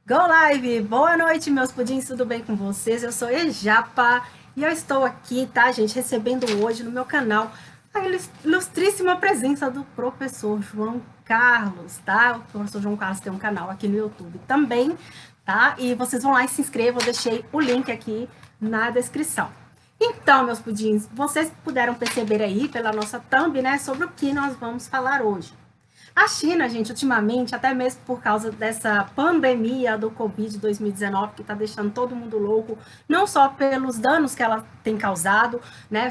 Go Live! Boa noite, meus pudins, tudo bem com vocês? Eu sou Ejapa e eu estou aqui, tá, gente, recebendo hoje no meu canal a ilustríssima presença do professor João Carlos, tá? O professor João Carlos tem um canal aqui no YouTube também, tá? E vocês vão lá e se inscrevam, eu deixei o link aqui na descrição. Então, meus pudins, vocês puderam perceber aí pela nossa thumb, né, sobre o que nós vamos falar hoje. A China, gente, ultimamente, até mesmo por causa dessa pandemia do Covid-2019, que está deixando todo mundo louco, não só pelos danos que ela tem causado, né,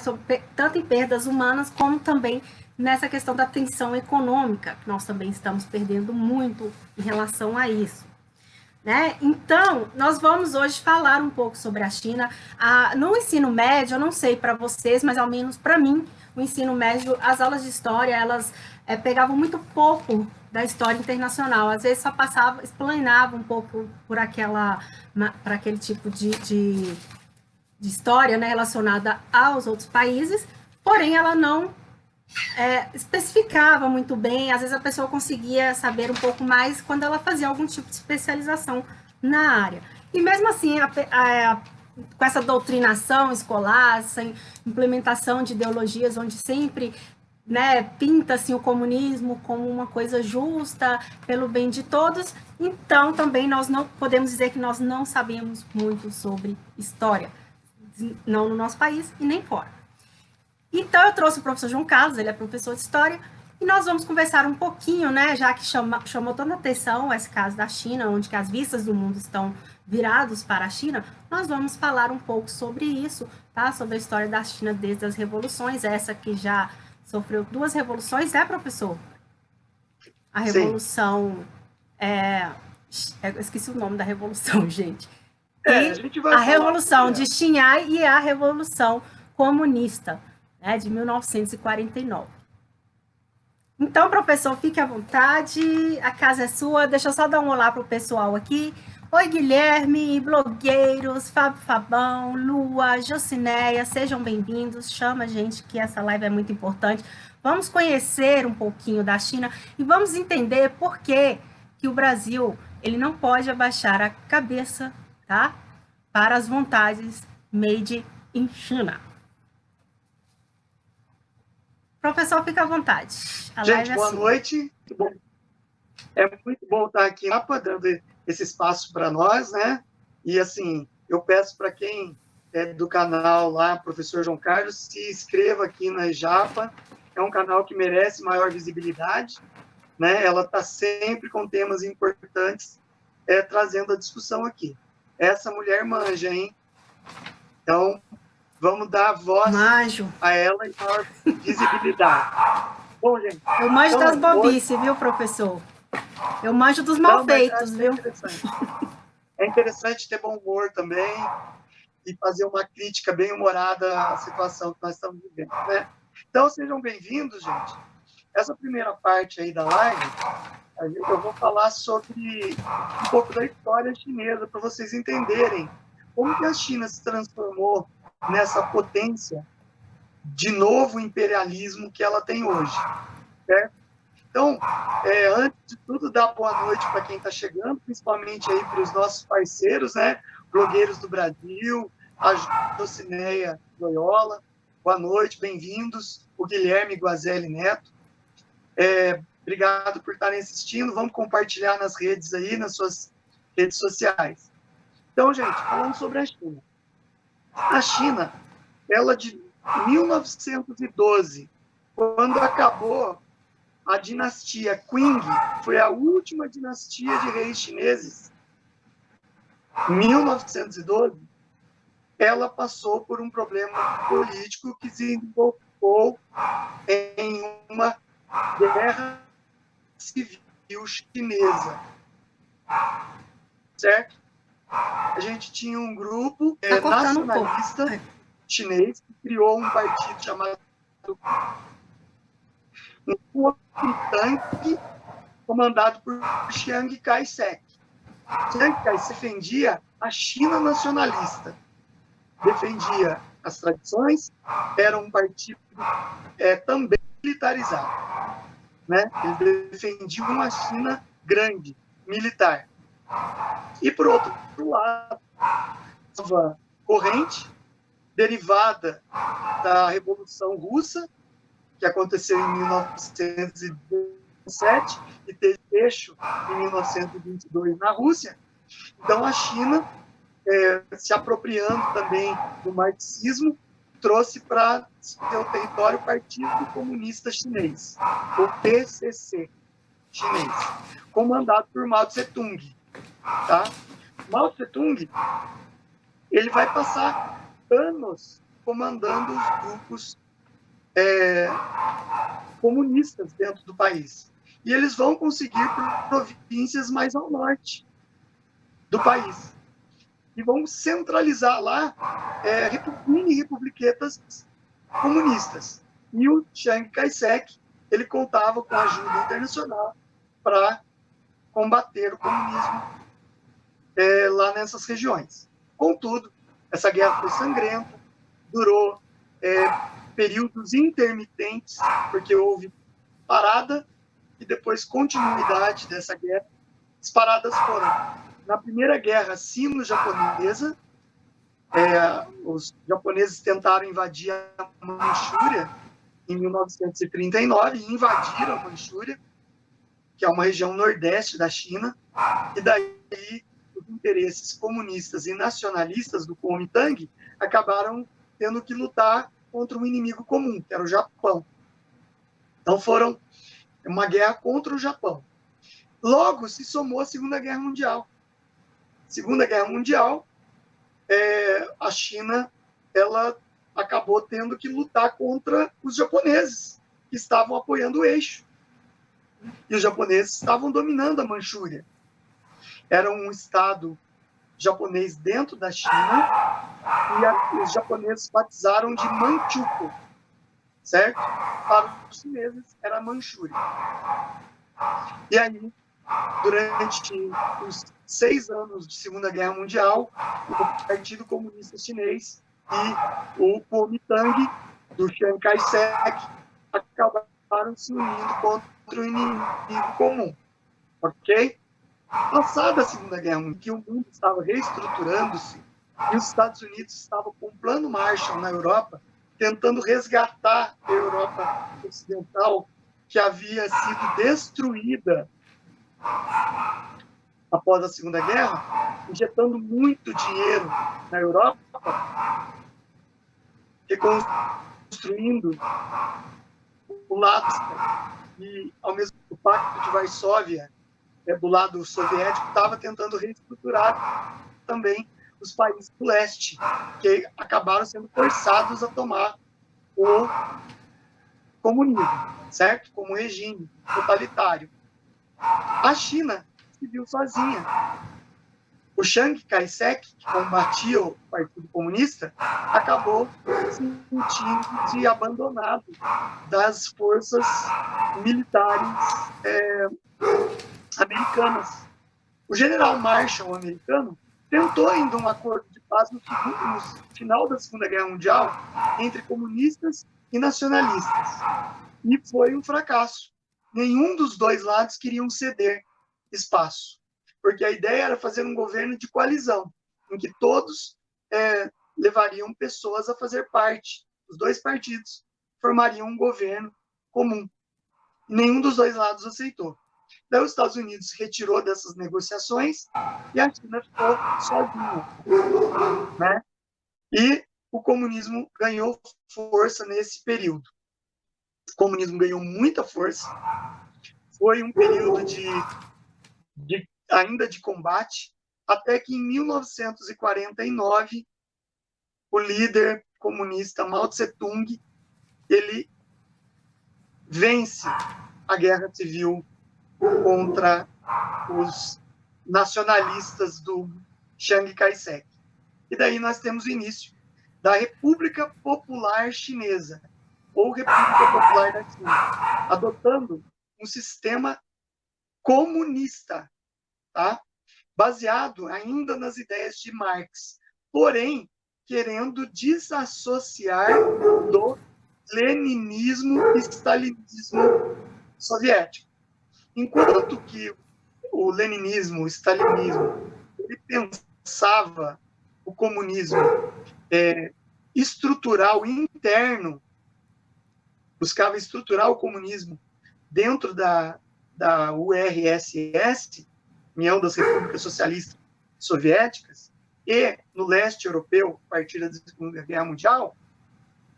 tanto em perdas humanas, como também nessa questão da tensão econômica, que nós também estamos perdendo muito em relação a isso. Né? Então, nós vamos hoje falar um pouco sobre a China. No ensino médio, eu não sei para vocês, mas ao menos para mim, o ensino médio, as aulas de história, elas pegavam muito pouco da história internacional. Às vezes só passava, explanava um pouco para aquele tipo de história, né, relacionada aos outros países, porém ela não especificava muito bem, às vezes a pessoa conseguia saber um pouco mais quando ela fazia algum tipo de especialização na área. E mesmo assim, com essa doutrinação escolar, essa implementação de ideologias onde sempre, né, pinta-se o comunismo como uma coisa justa, pelo bem de todos, então também nós não podemos dizer que nós não sabemos muito sobre história, não no nosso país e nem fora. Então, eu trouxe o professor João Carlos, ele é professor de História, e nós vamos conversar um pouquinho, né, já que chamou toda a atenção esse caso da China, onde que as vistas do mundo estão virados para a China, nós vamos falar um pouco sobre isso, tá? Sobre a história da China desde as revoluções, essa que já sofreu duas revoluções, né, professor? A Sim. Revolução... eu esqueci o nome da revolução, gente. A E gente a vai falar sobre Revolução de ela. Xinhai e a Revolução Comunista, né, de 1949. Então, professor, fique à vontade, a casa é sua. Deixa eu só dar um olá para o pessoal aqui. Oi, Guilherme, blogueiros, Fábio Fabão, Lua, Jocineia, sejam bem-vindos. Chama a gente que essa live é muito importante. Vamos conhecer um pouquinho da China e vamos entender por que o Brasil ele não pode abaixar a cabeça, tá? Para as vontades made in China. Professor, fica à vontade. A Gente, live é boa sua. noite. É muito bom estar aqui dando esse espaço para nós, né? E, assim, eu peço para quem é do canal lá, professor João Carlos, se inscreva aqui na Japa. É um canal que merece maior visibilidade, né? Ela está sempre com temas importantes, trazendo a discussão aqui. Essa mulher manja, hein? Então, vamos dar voz Manjo. a ela e maior visibilidade. Bom, gente, Eu manjo das então, hoje... bobices, viu, professor? Eu manjo dos Não, mas acho malfeitos, que é viu? interessante. É interessante ter bom humor também e fazer uma crítica bem humorada à situação que nós estamos vivendo, né? Então, sejam bem-vindos, gente. Essa primeira parte aí da live, eu vou falar sobre um pouco da história chinesa, para vocês entenderem como que a China se transformou nessa potência de novo imperialismo que ela tem hoje, certo? Então, antes de tudo, dar boa noite para quem está chegando, principalmente aí para os nossos parceiros, né? Blogueiros do Brasil, a Jocineia Loyola. Boa noite, bem-vindos. O Guilherme Guazelli Neto. Obrigado por estarem assistindo. Vamos compartilhar nas redes aí, nas suas redes sociais. Então, gente, falando sobre a China. A China, ela de 1912, quando acabou a dinastia Qing, foi a última dinastia de reis chineses. Em 1912, ela passou por um problema político que se desenvolveu em uma guerra civil chinesa. Certo? A gente tinha um grupo nacionalista chinês que criou um partido chamado um Kuomintang, comandado por Chiang Kai-shek. Chiang Kai-shek defendia a China nacionalista, defendia as tradições, era um partido também militarizado, né? Eles defendiam uma China grande, militar. E, por outro lado, nova corrente derivada da Revolução Russa, que aconteceu em 1917 e teve fecho em 1922 na Rússia. Então, a China, se apropriando também do marxismo, trouxe para seu território o Partido Comunista Chinês, o PCC chinês, comandado por Mao Tse-tung. Tá? Mao Tse-tung, ele vai passar anos comandando os grupos comunistas dentro do país. E eles vão conseguir províncias mais ao norte do país. E vão centralizar lá mini republiquetas comunistas. E o Chiang Kai-shek, ele contava com a ajuda internacional para combater o comunismo lá nessas regiões. Contudo, essa guerra foi sangrenta, durou períodos intermitentes, porque houve parada e depois continuidade dessa guerra. As paradas foram na Primeira Guerra Sino-Japonesa. Os japoneses tentaram invadir a Manchúria em 1939 e invadiram a Manchúria, que é uma região nordeste da China, e daí os interesses comunistas e nacionalistas do Kuomintang acabaram tendo que lutar contra um inimigo comum, que era o Japão. Então foram uma guerra contra o Japão. Logo se somou a Segunda Guerra Mundial. Segunda Guerra Mundial, a China ela acabou tendo que lutar contra os japoneses, que estavam apoiando o eixo. E os japoneses estavam dominando a Manchúria. Era um estado japonês dentro da China, e os japoneses batizaram de Manchukuo, certo? Para os chineses era Manchúria. E aí, durante os 6 anos de Segunda Guerra Mundial, o Partido Comunista Chinês e o Kuomintang, do Chiang Kai-shek, acabaram se unindo contra o inimigo comum. Ok? Passada a Segunda Guerra Mundial, que o mundo estava reestruturando-se e os Estados Unidos estavam com um plano Marshall na Europa, tentando resgatar a Europa Ocidental, que havia sido destruída após a Segunda Guerra, injetando muito dinheiro na Europa, reconstruindo o lado e, ao mesmo tempo, o Pacto de Varsóvia, do lado soviético, estava tentando reestruturar também os países do leste, que acabaram sendo forçados a tomar o comunismo, certo? Como regime totalitário. A China se viu sozinha. O Chiang Kai-shek, que combatia o Partido Comunista, acabou se sentindo abandonado das forças militares americanas. O general Marshall americano tentou ainda um acordo de paz no final da Segunda Guerra Mundial entre comunistas e nacionalistas. E foi um fracasso. Nenhum dos dois lados queriam ceder espaço, porque a ideia era fazer um governo de coalizão, em que todos levariam pessoas a fazer parte. Os dois partidos formariam um governo comum. E nenhum dos dois lados aceitou. Daí os Estados Unidos se retirou dessas negociações e a China ficou sozinha, né? E o comunismo ganhou força nesse período. O comunismo ganhou muita força. Foi um período ainda de combate, até que em 1949 o líder comunista Mao Tse-tung ele vence a guerra civil contra os nacionalistas do Chiang Kai-shek. E daí nós temos o início da República Popular Chinesa, ou República Popular da China, adotando um sistema comunista, tá? Baseado ainda nas ideias de Marx, porém querendo desassociar do leninismo e stalinismo soviético. Enquanto que o leninismo, o stalinismo ele pensava o comunismo estrutural interno, buscava estruturar o comunismo dentro da URSS, União das Repúblicas Socialistas Soviéticas, e no leste europeu, a partir da Segunda Guerra Mundial,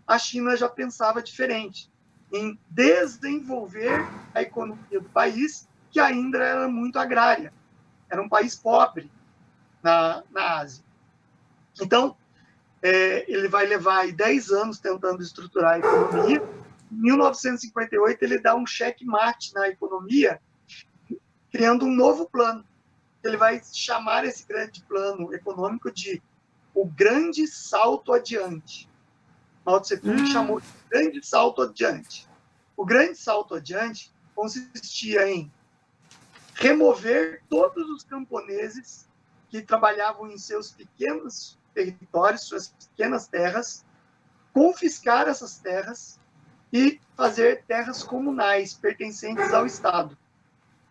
a China já pensava diferente, em desenvolver a economia do país, que ainda era muito agrária. Era um país pobre na Ásia. Então, ele vai levar aí 10 anos tentando estruturar a economia. Em 1958, ele dá um checkmate na economia, criando um novo plano. Ele vai chamar esse grande plano econômico de o Grande Salto Adiante. Mao Tse-tung chamou de Grande Salto Adiante. O Grande Salto Adiante consistia em remover todos os camponeses que trabalhavam em seus pequenos territórios, suas pequenas terras, confiscar essas terras e fazer terras comunais pertencentes ao Estado.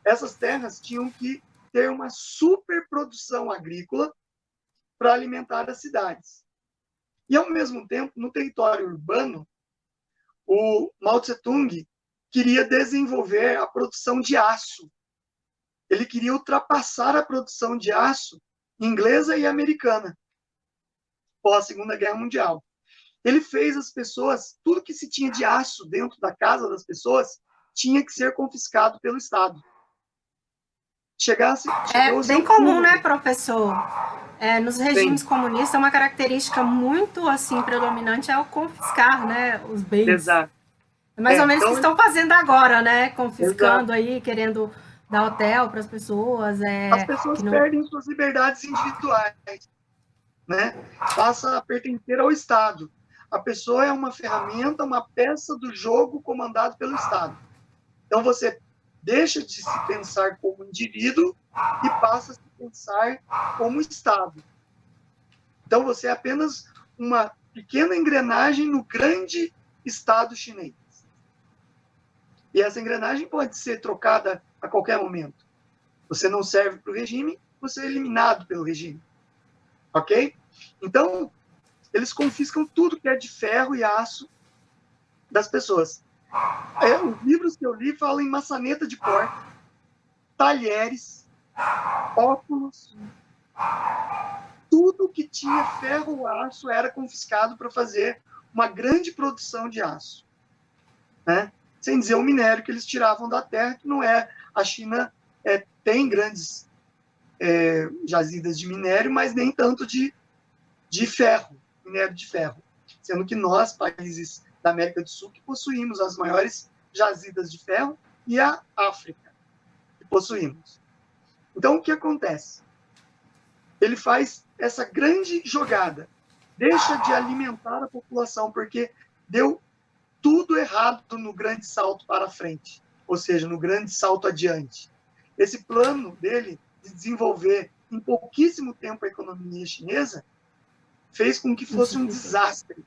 Essas terras tinham que ter uma superprodução agrícola para alimentar as cidades. E, ao mesmo tempo, no território urbano, o Mao Tse-tung queria desenvolver a produção de aço. Ele queria ultrapassar a produção de aço inglesa e americana pós Segunda Guerra Mundial. Ele fez as pessoas, tudo que se tinha de aço dentro da casa das pessoas, tinha que ser confiscado pelo Estado. É bem comum, né, professor? Nos regimes comunistas, uma característica muito assim predominante é o confiscar, né, os bens. Exato. É mais ou menos o que estão fazendo agora, né? Confiscando exato. Aí, querendo dar hotel para as pessoas. As pessoas perdem suas liberdades individuais, né? Passa a pertencer ao Estado. A pessoa é uma ferramenta, uma peça do jogo comandado pelo Estado. Então você deixa de se pensar como indivíduo e passa a se pensar como Estado. Então você é apenas uma pequena engrenagem no grande Estado chinês. E essa engrenagem pode ser trocada a qualquer momento. Você não serve para o regime, você é eliminado pelo regime. Ok? Então, eles confiscam tudo que é de ferro e aço das pessoas. Os livros que eu li falam em maçaneta de porta, talheres, óculos. Tudo que tinha ferro ou aço era confiscado para fazer uma grande produção de aço. Né? Sem dizer o minério que eles tiravam da terra, que não é... A China tem grandes jazidas de minério, mas nem tanto de ferro, minério de ferro. Sendo que nós, países da América do Sul, que possuímos as maiores jazidas de ferro, e a África, que possuímos. Então, o que acontece? Ele faz essa grande jogada, deixa de alimentar a população, porque deu tudo errado no grande salto para frente, ou seja, no grande salto adiante. Esse plano dele de desenvolver em pouquíssimo tempo a economia chinesa fez com que fosse um desastre.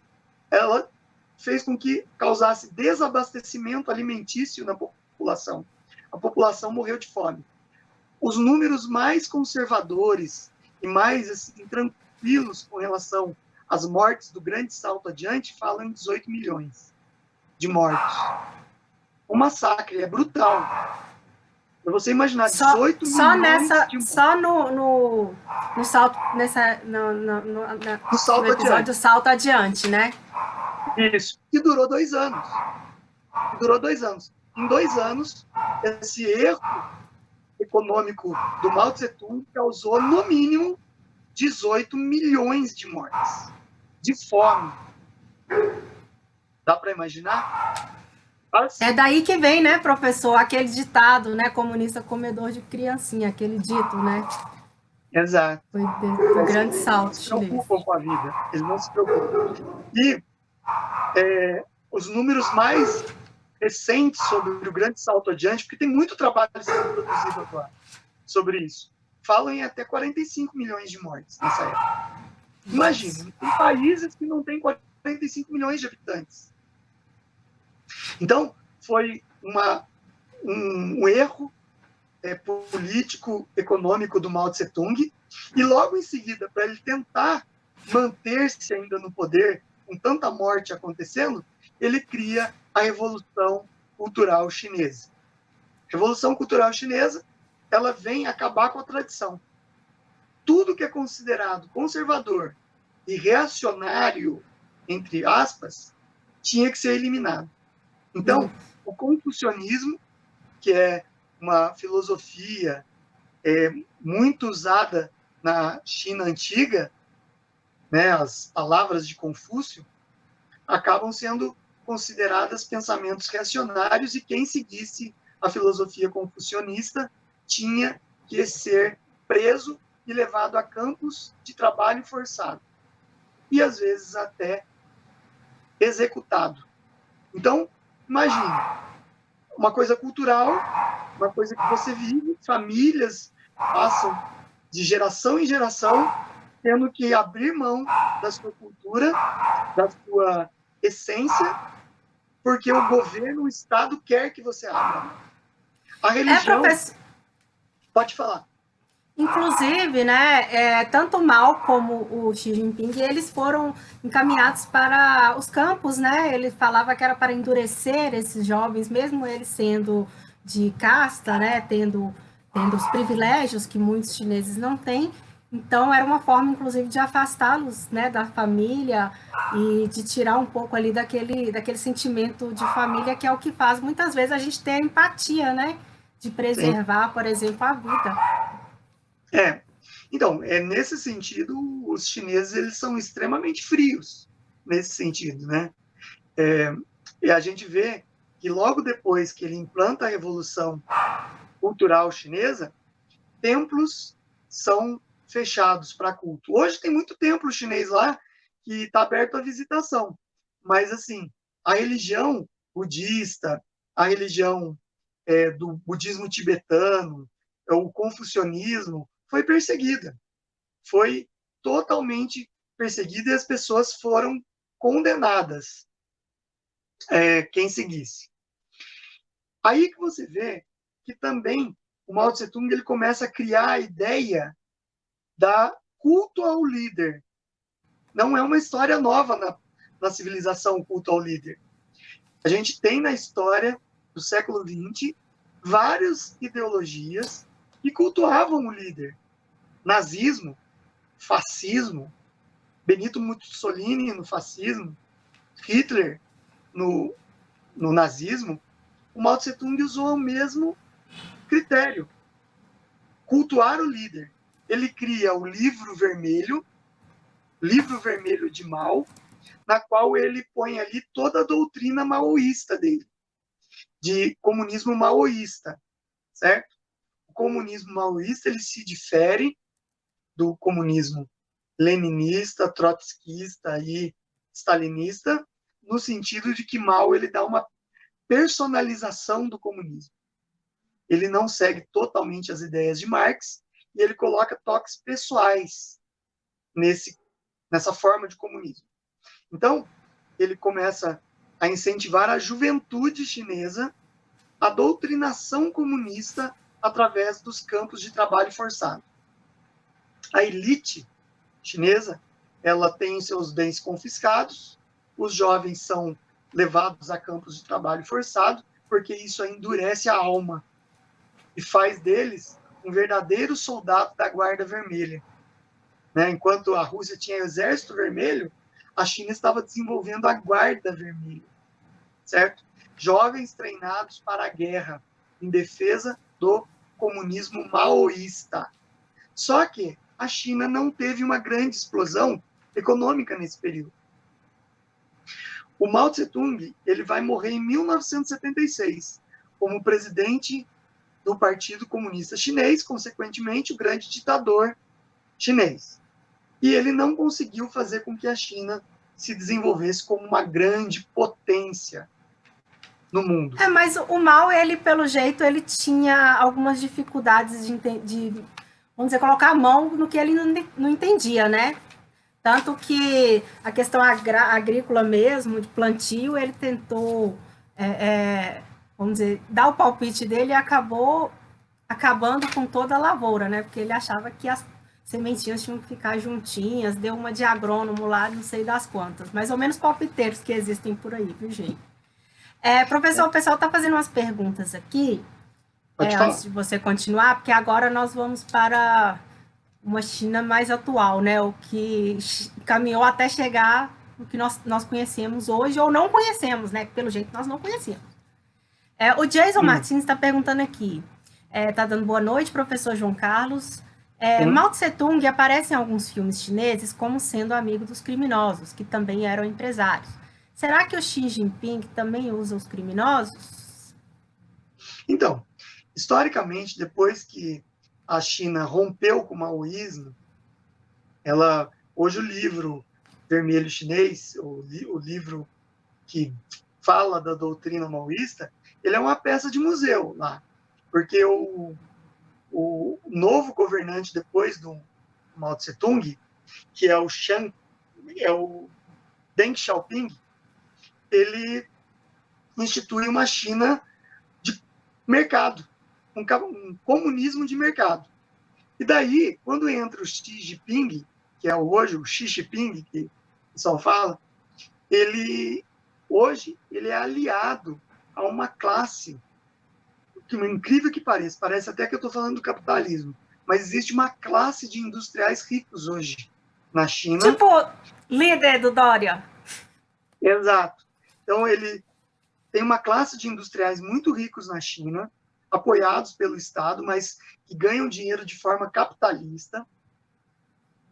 Ela fez com que causasse desabastecimento alimentício na população. A população morreu de fome. Os números mais conservadores e mais assim, tranquilos com relação às mortes do grande salto adiante falam em 18 milhões de mortos. Um massacre, é brutal. Para você imaginar, 18 milhões de mortos. Só no salto, no salto episódio adiante. do salto adiante, né? Isso. E durou 2 anos. Em 2 anos, esse erro econômico do Mao Tse-tung causou, no mínimo, 18 milhões de mortes. De fome. Dá para imaginar? Assim. É daí que vem, né, professor, aquele ditado, né, comunista comedor de criancinha, aquele dito, né? Exato. Foi do grande salto chinês. Eles não se preocupam com a vida, eles não se preocupam. E os números mais recentes sobre o grande salto adiante, porque tem muito trabalho sendo produzido agora sobre isso, falam em até 45 milhões de mortes nessa época. Imagina, tem países que não têm 45 milhões de habitantes. Então, foi um erro político, econômico do Mao Tse-tung, e logo em seguida, para ele tentar manter-se ainda no poder, com tanta morte acontecendo, ele cria a Revolução Cultural Chinesa. A Revolução Cultural Chinesa, ela vem acabar com a tradição. Tudo que é considerado conservador e reacionário, entre aspas, tinha que ser eliminado. Então, o confucionismo, que é uma filosofia muito usada na China antiga, né, as palavras de Confúcio, acabam sendo consideradas pensamentos reacionários, e quem seguisse a filosofia confucionista tinha que ser preso e levado a campos de trabalho forçado, e às vezes até executado. Então, imagine, uma coisa cultural, uma coisa que você vive, famílias passam de geração em geração tendo que abrir mão da sua cultura, da sua essência, porque o governo, o Estado quer que você abra. A religião... Pode falar. Inclusive, né, tanto o Mao como o Xi Jinping, eles foram encaminhados para os campos, né? Ele falava que era para endurecer esses jovens, mesmo eles sendo de casta, né, tendo os privilégios que muitos chineses não têm. Então, era uma forma, inclusive, de afastá-los, né, da família e de tirar um pouco ali daquele sentimento de família, que é o que faz muitas vezes a gente ter a empatia, né, de preservar, por exemplo, a vida. Então, nesse sentido, os chineses eles são extremamente frios, nesse sentido, né? E a gente vê que logo depois que ele implanta a Revolução Cultural Chinesa, templos são fechados para culto. Hoje tem muito templo chinês lá que está aberto à visitação, mas assim, a religião budista, a religião do budismo tibetano, o confucionismo, foi perseguida. Foi totalmente perseguida, e as pessoas foram condenadas, quem seguisse. Aí que você vê que também o Mao Tse-tung ele começa a criar a ideia da culto ao líder. Não é uma história nova na civilização, o culto ao líder. A gente tem na história do século XX várias ideologias que cultuavam o líder. Nazismo, fascismo, Benito Mussolini no fascismo, Hitler no nazismo, o Mao Tse-tung usou o mesmo critério, cultuar o líder. Ele cria o livro vermelho de Mao, na qual ele põe ali toda a doutrina maoísta dele, de comunismo maoísta, certo? O comunismo maoísta ele se difere do comunismo leninista, trotskista e stalinista, no sentido de que Mao ele dá uma personalização do comunismo. Ele não segue totalmente as ideias de Marx e ele coloca toques pessoais nessa forma de comunismo. Então, ele começa a incentivar a juventude chinesa a doutrinação comunista através dos campos de trabalho forçado. A elite chinesa, ela tem seus bens confiscados, os jovens são levados a campos de trabalho forçado, porque isso endurece a alma e faz deles um verdadeiro soldado da Guarda Vermelha. Né? Enquanto a Rússia tinha o Exército Vermelho, a China estava desenvolvendo a Guarda Vermelha, certo? Jovens treinados para a guerra, em defesa do comunismo maoísta. Só que a China não teve uma grande explosão econômica nesse período. O Mao Tse-tung ele vai morrer em 1976 como presidente do Partido Comunista Chinês, consequentemente, o grande ditador chinês. E ele não conseguiu fazer com que a China se desenvolvesse como uma grande potência no mundo. Mas o Mao, ele, pelo jeito, ele tinha algumas dificuldades de vamos dizer, colocar a mão no que ele não entendia, né? Tanto que a questão agrícola mesmo, de plantio, ele tentou, vamos dizer, dar o palpite dele e acabou acabando com toda a lavoura, né? Porque ele achava que as sementinhas tinham que ficar juntinhas, deu uma de agrônomo lá, não sei das quantas, mais ou menos palpiteiros que existem por aí, viu, gente? Professor, o pessoal está fazendo umas perguntas aqui, Pode antes falar. de você continuar, porque agora nós vamos para uma China mais atual, né? O que caminhou até chegar o que nós conhecemos hoje, ou não conhecemos, né? Pelo jeito nós não conhecemos. O Jason Sim, Martins está perguntando aqui, está dando boa noite, professor João Carlos. sim. Mao Tse Tung aparece em alguns filmes chineses como sendo amigo dos criminosos, que também eram empresários. Será que o Xi Jinping também usa os criminosos? Então, historicamente, depois que a China rompeu com o maoísmo, hoje o livro Vermelho Chinês, o livro que fala da doutrina maoísta, ele é uma peça de museu lá, porque o novo governante depois do Mao Tse Tung, que é o Deng Xiaoping, ele institui uma China de mercado, um comunismo de mercado. E daí, quando entra o Xi Jinping, que é hoje o Xi Jinping, que o pessoal fala, hoje ele é aliado a uma classe, que incrível que pareça, parece até que eu estou falando do capitalismo, mas existe uma classe de industriais ricos hoje na China. Tipo, líder do Dória. Exato. Então ele tem uma classe de industriais muito ricos na China, apoiados pelo Estado, mas que ganham dinheiro de forma capitalista.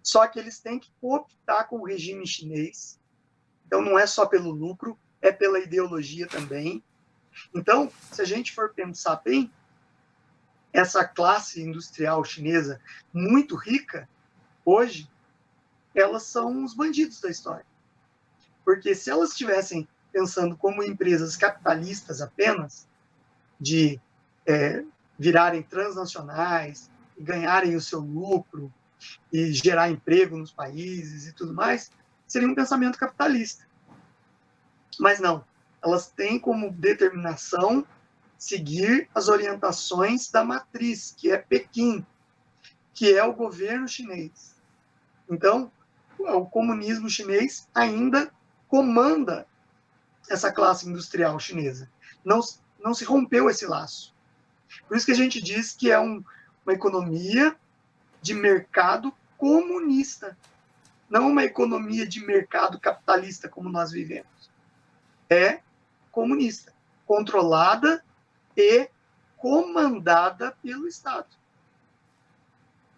Só que eles têm que cooptar com o regime chinês. Então não é só pelo lucro, é pela ideologia também. Então, se a gente for pensar bem, essa classe industrial chinesa muito rica, hoje, elas são os bandidos da história. Porque se elas estivessem pensando como empresas capitalistas apenas, de virarem transnacionais e ganharem o seu lucro e gerar emprego nos países e tudo mais, seria um pensamento capitalista. Mas não, elas têm como determinação seguir as orientações da matriz, que é Pequim, que é o governo chinês. Então, o comunismo chinês ainda comanda essa classe industrial chinesa. Não se rompeu esse laço. Por isso que a gente diz que é uma economia de mercado comunista, não uma economia de mercado capitalista como nós vivemos. É comunista, controlada e comandada pelo Estado.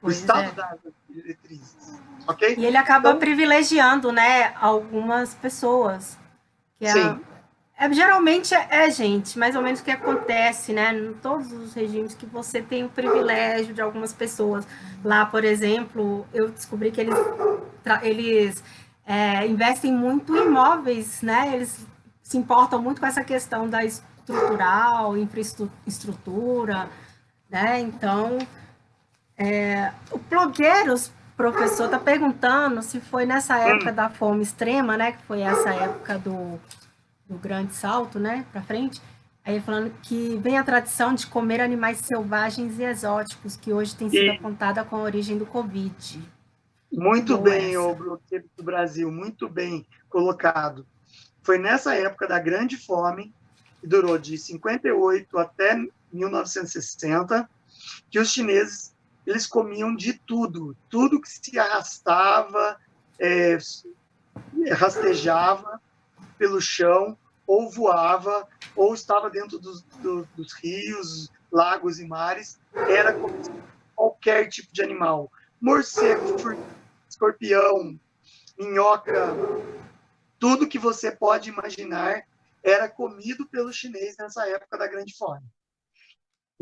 O Pois Estado é. dá as diretrizes, ok? E ele acaba Então, privilegiando, né, algumas pessoas. Que sim, geralmente gente, mais ou menos o que acontece, né? Em todos os regimes que você tem o privilégio de algumas pessoas. Lá, por exemplo, eu descobri que eles investem muito em imóveis, né? Eles se importam muito com essa questão da estrutural, infraestrutura, né? Então, o blogueiros, professor, está perguntando se foi nessa época da fome extrema, né? Que foi essa época do grande salto, né, para frente, aí falando que vem a tradição de comer animais selvagens e exóticos, que hoje tem sido e apontada com a origem do Covid. Muito muito boa bem, essa. o bloqueio do Brasil, muito bem colocado. Foi nessa época da Grande Fome, que durou de 58 até 1960, que os chineses eles comiam de tudo, tudo que se arrastava, rastejava pelo chão, ou voava, ou estava dentro dos rios, lagos e mares, era qualquer tipo de animal. Morcego, escorpião, minhoca, tudo que você pode imaginar era comido pelo chinês nessa época da Grande Fome.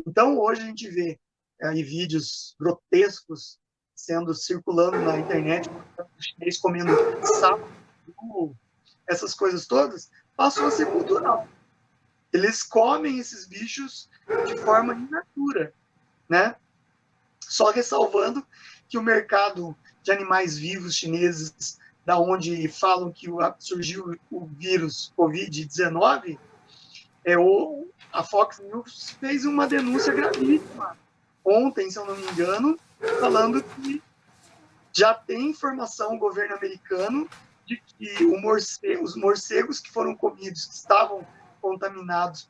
Então, hoje a gente vê aí vídeos grotescos sendo circulando na internet, o chinês comendo sapo, essas coisas todas, passou a ser cultural. Eles comem esses bichos de forma in natura, né? Só ressalvando que o mercado de animais vivos chineses, da onde falam que surgiu o vírus Covid-19, a Fox News fez uma denúncia gravíssima ontem, se eu não me engano, falando que já tem informação o governo americano de que os morcegos que foram comidos, que estavam contaminados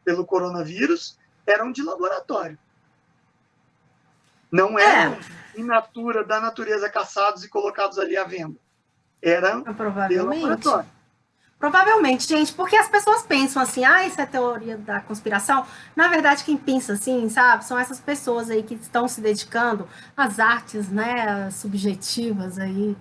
pelo coronavírus, eram de laboratório. Não eram da natureza caçados e colocados ali à venda. Eram de laboratório. Provavelmente, gente, porque as pessoas pensam assim, isso é teoria da conspiração. Na verdade, quem pensa assim, sabe, são essas pessoas aí que estão se dedicando às artes, né, subjetivas aí.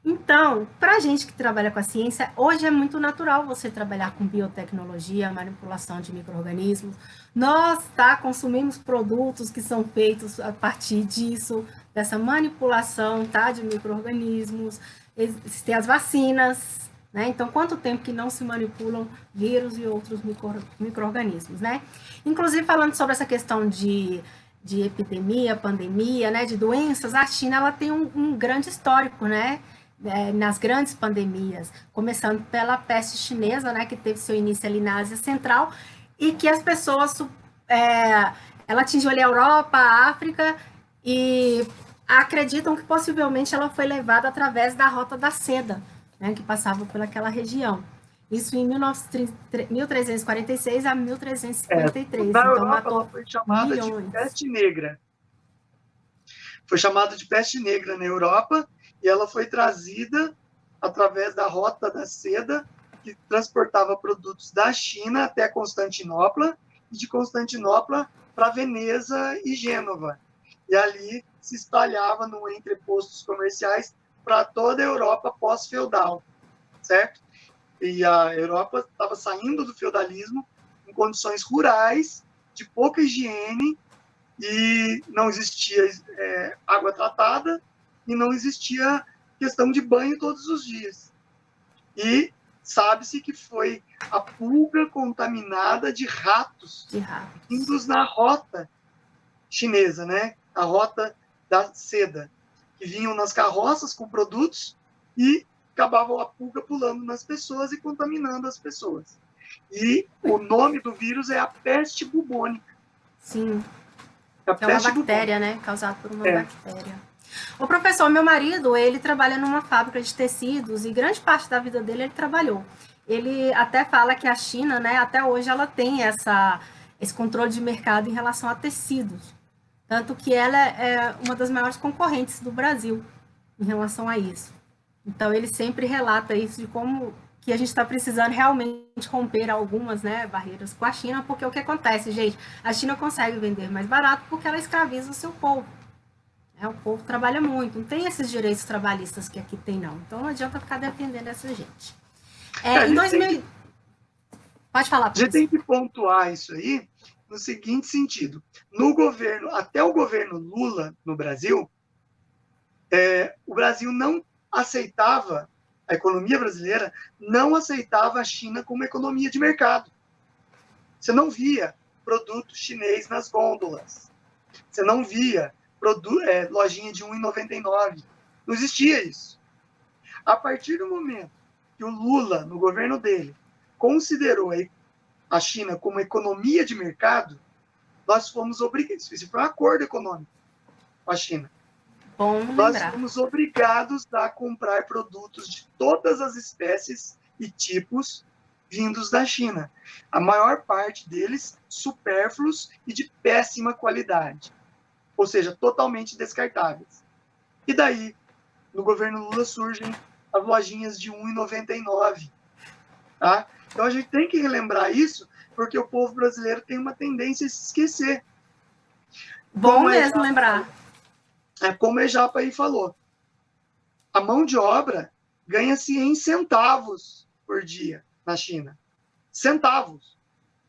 Então, para a gente que trabalha com a ciência, hoje é muito natural você trabalhar com biotecnologia, manipulação de micro-organismos. Nós, consumimos produtos que são feitos a partir disso, dessa manipulação, de micro-organismos. Existem as vacinas, né? Então, quanto tempo que não se manipulam vírus e outros micro-organismos, né? Inclusive, falando sobre essa questão de epidemia, pandemia, né, de doenças, a China ela tem um grande histórico, né? Nas grandes pandemias, começando pela peste chinesa, né, que teve seu início ali na Ásia Central, e que as pessoas, ela atingiu ali a Europa, a África, e acreditam que possivelmente ela foi levada através da Rota da Seda, né, que passava por aquela região. Isso em 1346 a 1353. Na então Europa, matou ela foi chamada milhões. de peste negra. Foi chamada de peste negra na Europa, e ela foi trazida através da Rota da Seda, que transportava produtos da China até Constantinopla, e de Constantinopla para Veneza e Gênova. E ali se espalhava no entrepostos comerciais para toda a Europa pós-feudal, certo? E a Europa estava saindo do feudalismo em condições rurais, de pouca higiene, e não existia água tratada, e não existia questão de banho todos os dias. E sabe-se que foi a pulga contaminada de ratos vindos na rota chinesa, né? A rota da seda, que vinham nas carroças com produtos e acabavam a pulga pulando nas pessoas e contaminando as pessoas. E o nome do vírus é a peste bubônica. Sim. É uma bactéria, né? Causada por uma bactéria. O professor, meu marido, ele trabalha numa fábrica de tecidos e grande parte da vida dele ele trabalhou. Ele até fala que a China, né, até hoje ela tem esse controle de mercado em relação a tecidos. Tanto que ela é uma das maiores concorrentes do Brasil em relação a isso. Então, ele sempre relata isso de como que a gente está precisando realmente romper algumas, né, barreiras com a China, porque o que acontece, gente? A China consegue vender mais barato porque ela escraviza o seu povo. O povo trabalha muito, não tem esses direitos trabalhistas que aqui tem, não. Então, não adianta ficar defendendo essa gente. Em 2000... Pode falar, professor. A gente tem que pontuar isso aí no seguinte sentido. No governo, até o governo Lula no Brasil, o Brasil não aceitava, a economia brasileira não aceitava a China como economia de mercado. Você não via produto chinês nas gôndolas. Você não via lojinha de R$1,99. Não existia isso. A partir do momento que o Lula, no governo dele, considerou a China como economia de mercado, nós fomos obrigados. Isso foi um acordo econômico com a China. Nós fomos obrigados a comprar produtos de todas as espécies e tipos vindos da China. A maior parte deles supérfluos e de péssima qualidade. Ou seja, totalmente descartáveis. E daí, no governo Lula, surgem as lojinhas de R$1,99. Tá? Então, a gente tem que relembrar isso, porque o povo brasileiro tem uma tendência a se esquecer. Bom mesmo lembrar. Como a Japa aí falou, a mão de obra ganha-se em centavos por dia na China. Centavos,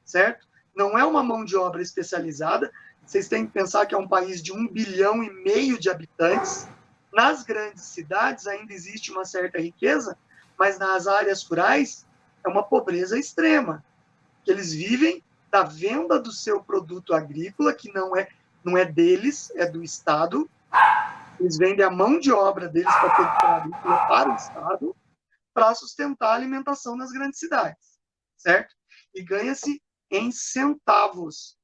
certo? Não é uma mão de obra especializada. Vocês têm que pensar que é um país de 1,5 bilhão de habitantes. Nas grandes cidades ainda existe uma certa riqueza, mas nas áreas rurais é uma pobreza extrema. Eles vivem da venda do seu produto agrícola, que não é deles, é do Estado. Eles vendem a mão de obra deles para produção agrícola para o Estado, para sustentar a alimentação nas grandes cidades, certo? E ganha-se em centavos.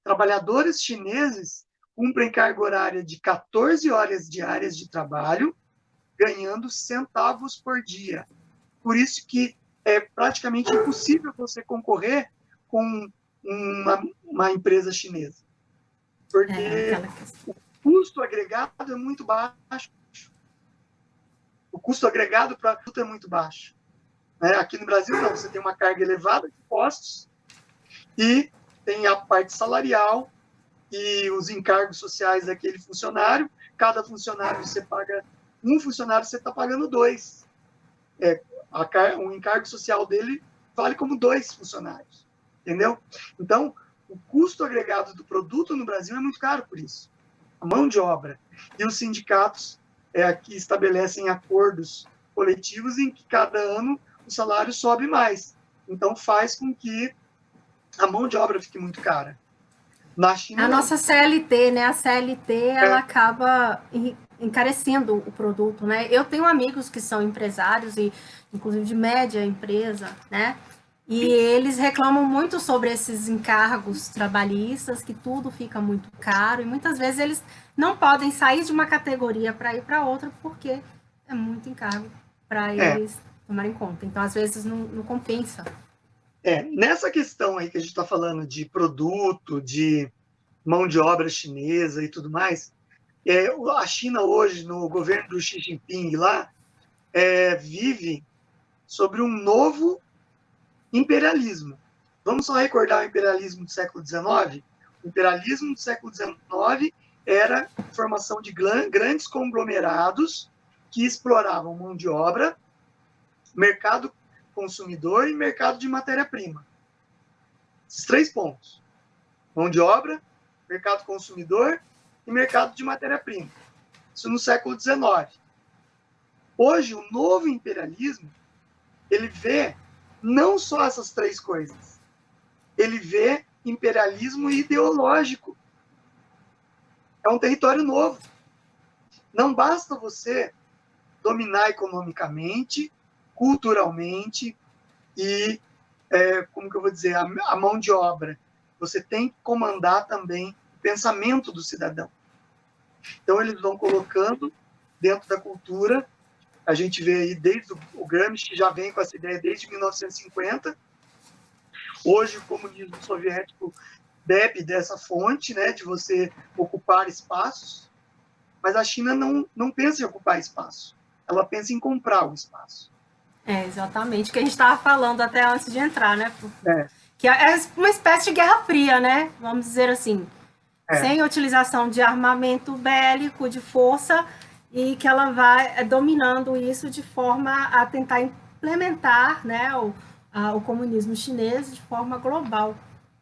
Trabalhadores chineses cumprem carga horária de 14 horas diárias de trabalho, ganhando centavos por dia. Por isso que é praticamente impossível você concorrer com uma empresa chinesa, porque o custo agregado é muito baixo. O custo agregado para tudo é muito baixo. Aqui no Brasil, não. Você tem uma carga elevada de impostos e tem a parte salarial e os encargos sociais daquele funcionário. Cada funcionário você paga... Um funcionário você está pagando 2. O encargo social dele vale como 2 funcionários. Entendeu? Então, o custo agregado do produto no Brasil é muito caro por isso. A mão de obra. E os sindicatos aqui estabelecem acordos coletivos em que cada ano o salário sobe mais. Então, faz com que a mão de obra fique muito cara. Na China, a nossa CLT, né? A CLT, ela acaba encarecendo o produto, né? Eu tenho amigos que são empresários, e inclusive de média empresa, né? E eles reclamam muito sobre esses encargos trabalhistas, que tudo fica muito caro, e muitas vezes eles não podem sair de uma categoria para ir para outra, porque é muito encargo para eles tomarem conta. Então, às vezes, não compensa. Nessa questão aí que a gente está falando de produto, de mão de obra chinesa e tudo mais, a China hoje, no governo do Xi Jinping lá, vive sobre um novo imperialismo. Vamos só recordar o imperialismo do século XIX? O imperialismo do século XIX era a formação de grandes conglomerados que exploravam mão de obra, mercado consumidor e mercado de matéria-prima. Esses 3 pontos. Mão de obra, mercado consumidor e mercado de matéria-prima. Isso no século XIX. Hoje, o novo imperialismo, ele vê não só essas 3 coisas. Ele vê imperialismo ideológico. É um território novo. Não basta você dominar economicamente, culturalmente e, como que eu vou dizer, a mão de obra. Você tem que comandar também o pensamento do cidadão. Então, eles vão colocando dentro da cultura. A gente vê aí desde o Gramsci, que já vem com essa ideia desde 1950. Hoje, o comunismo soviético bebe dessa fonte, né, de você ocupar espaços, mas a China não pensa em ocupar espaço. Ela pensa em comprar o espaço. Exatamente, o que a gente estava falando até antes de entrar, né? Que é uma espécie de guerra fria, né? Vamos dizer assim. Sem utilização de armamento bélico, de força, e que ela vai dominando isso de forma a tentar implementar, né, o comunismo chinês de forma global.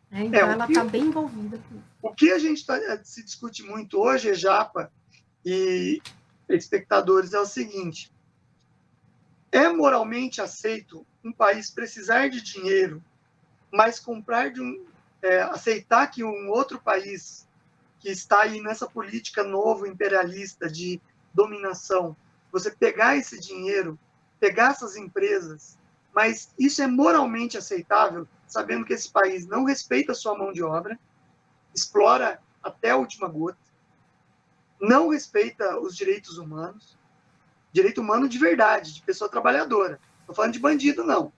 Né? Então, ela está bem envolvida com isso. O que a gente se discute muito hoje, Japa e espectadores, é o seguinte: é moralmente aceito um país precisar de dinheiro, mas aceitar que um outro país que está aí nessa política novo imperialista de dominação, você pegar esse dinheiro, pegar essas empresas, mas isso é moralmente aceitável, sabendo que esse país não respeita a sua mão de obra, explora até a última gota, não respeita os direitos humanos, direito humano de verdade, de pessoa trabalhadora. Não estou falando de bandido, não.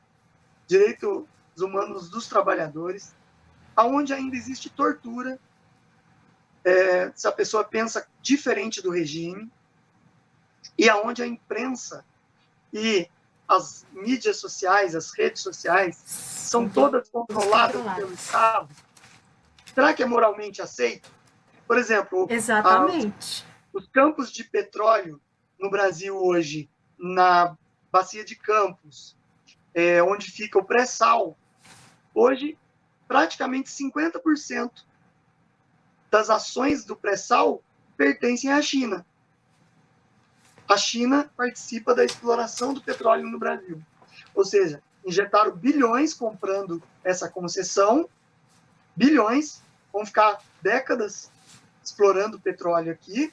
Direitos humanos dos trabalhadores, aonde ainda existe tortura, se a pessoa pensa diferente do regime, e aonde a imprensa e as mídias sociais, as redes sociais, são todas controladas pelo Estado. Será que é moralmente aceito? Por exemplo, os campos de petróleo no Brasil hoje, na bacia de Campos, onde fica o pré-sal, hoje praticamente 50% das ações do pré-sal pertencem à China. A China participa da exploração do petróleo no Brasil. Ou seja, injetaram bilhões comprando essa concessão, bilhões, vão ficar décadas explorando petróleo aqui,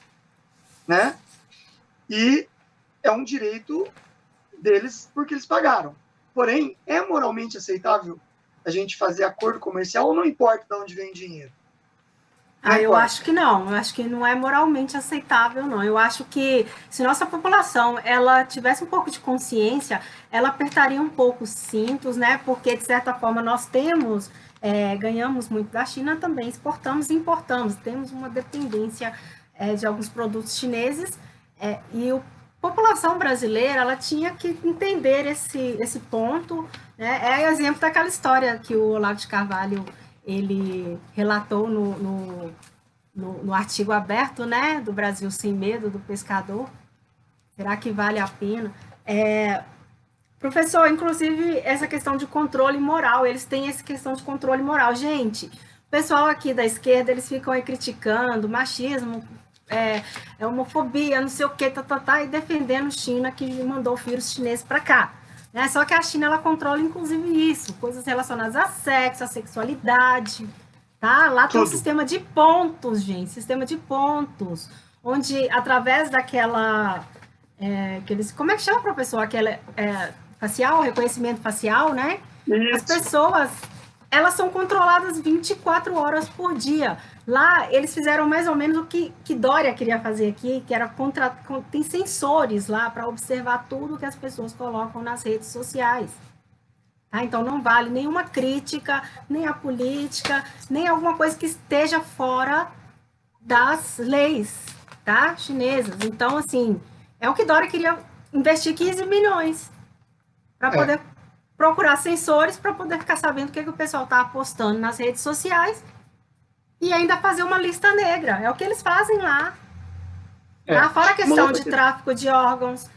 né? E é um direito deles porque eles pagaram. Porém, é moralmente aceitável a gente fazer acordo comercial ou não importa de onde vem o dinheiro? Não Eu importa. acho que não. Eu acho que não é moralmente aceitável, não. Eu acho que se nossa população ela tivesse um pouco de consciência, ela apertaria um pouco os cintos, né? Porque de certa forma nós temos ganhamos muito da China também, exportamos e importamos, temos uma dependência de alguns produtos chineses e a população brasileira ela tinha que entender esse ponto, né? É exemplo daquela história que o Olavo de Carvalho ele relatou no artigo aberto, né, do Brasil Sem Medo, do pescador. Será que vale a pena? Professor, inclusive, essa questão de controle moral, eles têm essa questão de controle moral. Gente, o pessoal aqui da esquerda, eles ficam aí criticando machismo, homofobia, não sei o que, e defendendo China que mandou o vírus chinês para cá. Né? Só que a China, ela controla, inclusive, isso, coisas relacionadas a sexo, a sexualidade, tá? Lá tem um Tudo. sistema de pontos, gente, sistema de pontos, onde, através daquela como é que chama, professor? Aquela facial, reconhecimento facial, né? As Isso. pessoas, elas são controladas 24 horas por dia. Lá, eles fizeram mais ou menos o que Dória queria fazer aqui, que era tem sensores lá para observar tudo que as pessoas colocam nas redes sociais. Tá? Então, não vale nenhuma crítica, nem a política, nem alguma coisa que esteja fora das leis, tá? Chinesas. Então, assim, é o que Dória queria investir 15 milhões para É. poder procurar sensores para poder ficar sabendo o que o pessoal está apostando nas redes sociais e ainda fazer uma lista negra. É o que eles fazem lá. Tá? É. Fora a Uma questão outra de questão. tráfico de órgãos,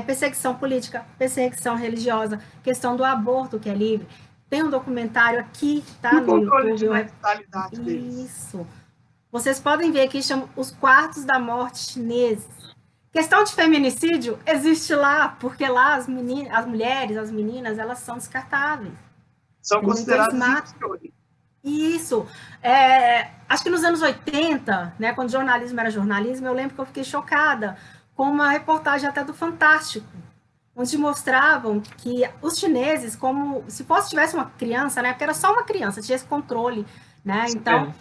perseguição política, perseguição religiosa, questão do aborto, que é livre. Tem um documentário aqui, E tá, o no controle YouTube. de natalidade deles? Isso. Vocês podem ver aqui, chama os quartos da morte chineses. Questão de feminicídio existe lá, porque lá as mulheres, as meninas, elas são descartáveis. São Entendeu? Então eles considerados matam. inferiores. Isso. Acho que nos anos 80, né, quando jornalismo era jornalismo, eu lembro que eu fiquei chocada com uma reportagem até do Fantástico, onde mostravam que os chineses, como se tivesse uma criança, né, porque era só uma criança, tinha esse controle, né, então É.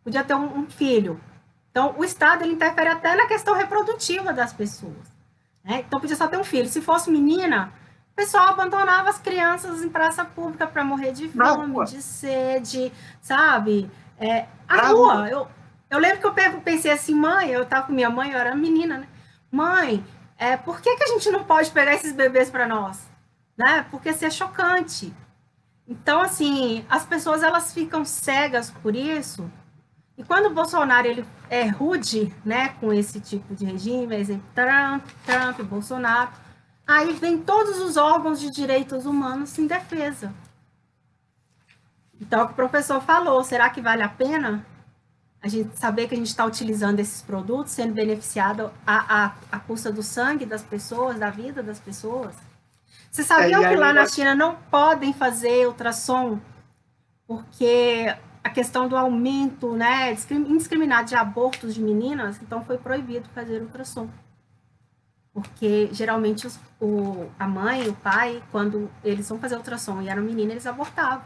podia ter um filho. Então, o Estado ele interfere até na questão reprodutiva das pessoas. Né? Então, podia só ter um filho. Se fosse menina, o pessoal abandonava as crianças em praça pública para morrer de Na fome, rua. de sede, sabe? A Na rua. rua. Eu lembro que eu pensei assim, mãe, eu estava com minha mãe, eu era menina, né? Mãe, por que a gente não pode pegar esses bebês para nós? Né? Porque isso é chocante. Então, assim, as pessoas elas ficam cegas por isso. E quando o Bolsonaro ele é rude, né, com esse tipo de regime, exemplo, Trump, Bolsonaro, aí vem todos os órgãos de direitos humanos em defesa. Então, o que o professor falou, será que vale a pena a gente saber que a gente está utilizando esses produtos, sendo beneficiado à custa do sangue das pessoas, da vida das pessoas? Vocês E sabiam que aí lá na nós. China não podem fazer ultrassom porque a questão do aumento, né, indiscriminado de abortos de meninas, então foi proibido fazer ultrassom. Porque geralmente a mãe, o pai, quando eles vão fazer ultrassom e era menina, eles abortavam.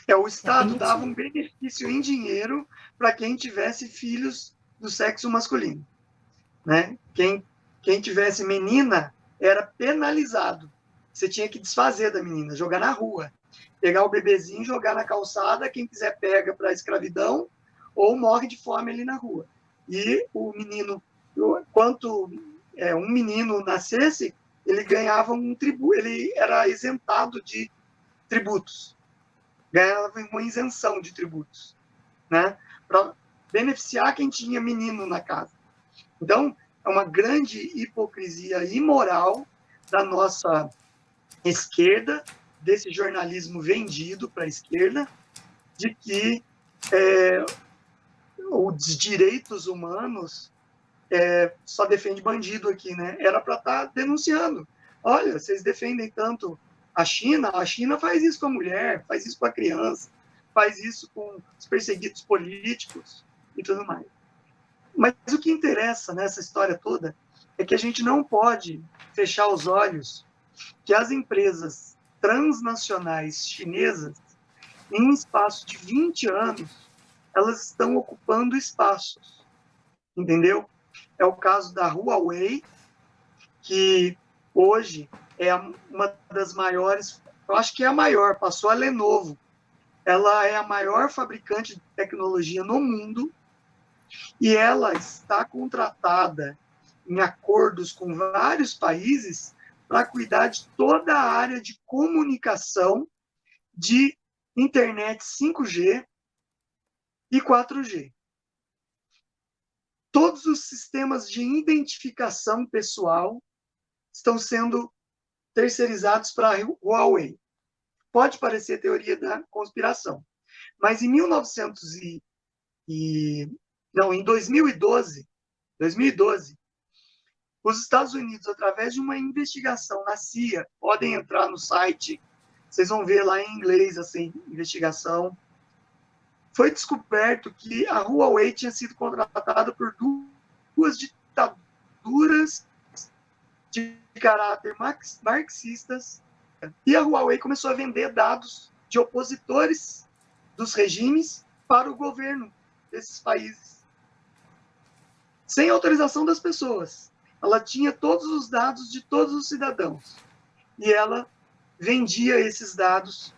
O É Estado dava um permitido. benefício em dinheiro para quem tivesse filhos do sexo masculino. Né? Quem tivesse menina era penalizado. Você tinha que desfazer da menina, jogar na rua. Pegar o bebezinho, jogar na calçada, quem quiser pega para a escravidão ou morre de fome ali na rua. E o menino, quanto um menino nascesse, ele ganhava um tributo, ele era isentado de tributos, ganhava uma isenção de tributos, né? Para beneficiar quem tinha menino na casa. Então, é uma grande hipocrisia imoral da nossa esquerda, desse jornalismo vendido para a esquerda, de que os direitos humanos só defende bandido aqui, né? Era para estar denunciando. Olha, vocês defendem tanto a China faz isso com a mulher, faz isso com a criança, faz isso com os perseguidos políticos e tudo mais. Mas o que interessa nessa história toda é que a gente não pode fechar os olhos que as empresas transnacionais chinesas, em um espaço de 20 anos, elas estão ocupando espaços, entendeu? É o caso da Huawei, que hoje é uma das maiores, eu acho que é a maior, passou a Lenovo. Ela é a maior fabricante de tecnologia no mundo e ela está contratada em acordos com vários países para cuidar de toda a área de comunicação de internet 5G e 4G. Todos os sistemas de identificação pessoal estão sendo terceirizados para a Huawei. Pode parecer teoria da conspiração, mas em 2012, os Estados Unidos, através de uma investigação na CIA, podem entrar no site, vocês vão ver lá em inglês essa investigação, foi descoberto que a Huawei tinha sido contratada por duas ditaduras de caráter marxistas, e a Huawei começou a vender dados de opositores dos regimes para o governo desses países, sem autorização das pessoas. Ela tinha todos os dados de todos os cidadãos, e ela vendia esses dados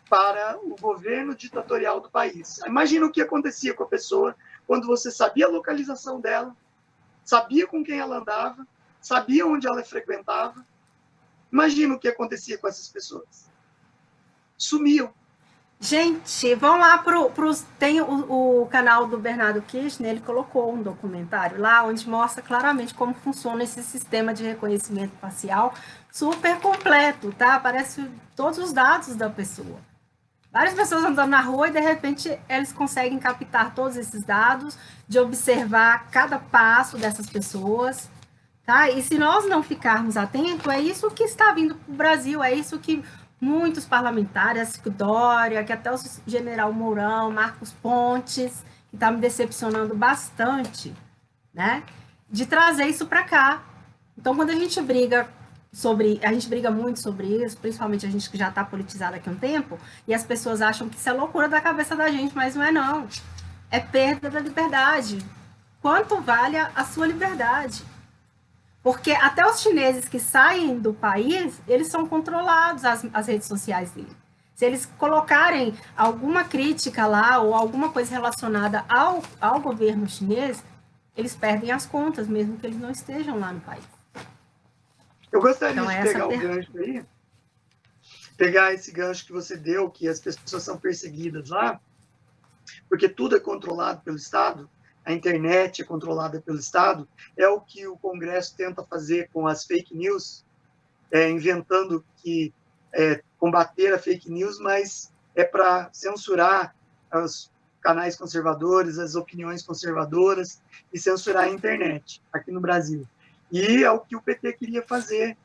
para o governo ditatorial do país. Imagina o que acontecia com a pessoa quando você sabia a localização dela, sabia com quem ela andava, sabia onde ela frequentava. Imagina o que acontecia com essas pessoas. Sumiam. Gente, vão lá tem o canal do Bernardo Kirchner, ele colocou um documentário lá onde mostra claramente como funciona esse sistema de reconhecimento facial super completo, tá? Aparece todos os dados da pessoa. Várias pessoas andando na rua e, de repente, eles conseguem captar todos esses dados, de observar cada passo dessas pessoas, tá? E se nós não ficarmos atentos, é isso que está vindo para o Brasil, é isso que muitos parlamentares, Dória, que até o general Mourão, Marcos Pontes, que está me decepcionando bastante, né? De trazer isso para cá. Então, quando a gente briga muito sobre isso, principalmente a gente que já está politizado aqui há um tempo, e as pessoas acham que isso é loucura da cabeça da gente, mas não é não. É perda da liberdade. Quanto vale a sua liberdade? Porque até os chineses que saem do país, eles são controlados, as redes sociais deles. Se eles colocarem alguma crítica lá, ou alguma coisa relacionada ao governo chinês, eles perdem as contas, mesmo que eles não estejam lá no país. Eu gostaria de pegar o gancho aí, pegar esse gancho que você deu, que as pessoas são perseguidas lá, porque tudo é controlado pelo Estado, a internet é controlada pelo Estado, é o que o Congresso tenta fazer com as fake news, inventando que combater a fake news, mas é para censurar os canais conservadores, as opiniões conservadoras e censurar a internet aqui no Brasil. E é o que o PT queria fazer,